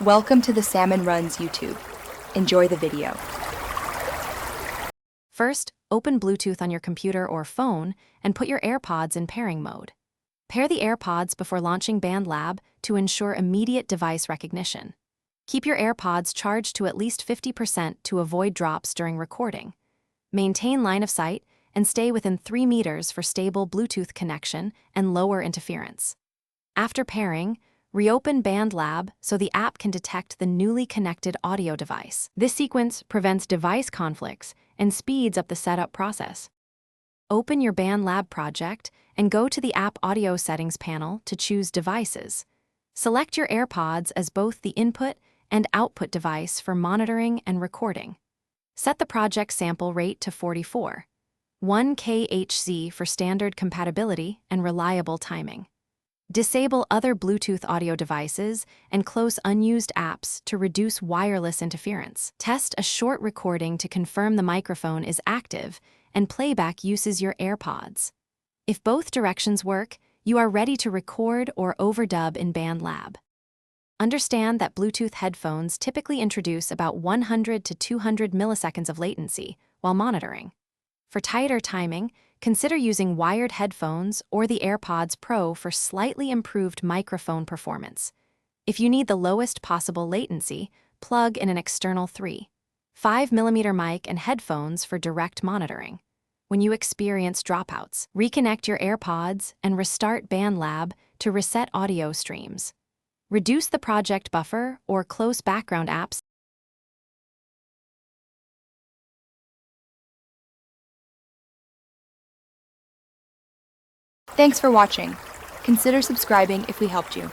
Welcome to the Salmon Runs YouTube. Enjoy the video. First, open Bluetooth on your computer or phone and put your Airpods in pairing mode. Pair the Airpods before launching Bandlab to ensure immediate device recognition. Keep your Airpods charged to at least 50% to avoid drops during recording. Maintain line of sight and stay within 3 meters for stable Bluetooth connection and lower interference. After pairing, reopen Bandlab so the app can detect the newly connected audio device. This sequence prevents device conflicts and speeds up the setup process. Open your Bandlab project and go to the App Audio Settings panel to choose Devices. Select your Airpods as both the input and output device for monitoring and recording. Set the project sample rate to 44, 1 kHz for standard compatibility and reliable timing. Disable other Bluetooth audio devices and close unused apps to reduce wireless interference. Test a short recording to confirm the microphone is active and playback uses your Airpods. If both directions work, you are ready to record or overdub in Bandlab. Understand that Bluetooth headphones typically introduce about 100 to 200 milliseconds of latency while monitoring. For tighter timing, consider using wired headphones or the AirPods Pro for slightly improved microphone performance. If you need the lowest possible latency, plug in an external 3.5mm mic and headphones for direct monitoring. When you experience dropouts, reconnect your AirPods and restart Bandlab to reset audio streams. Reduce the project buffer or close background apps. Thanks for watching. Consider subscribing if we helped you.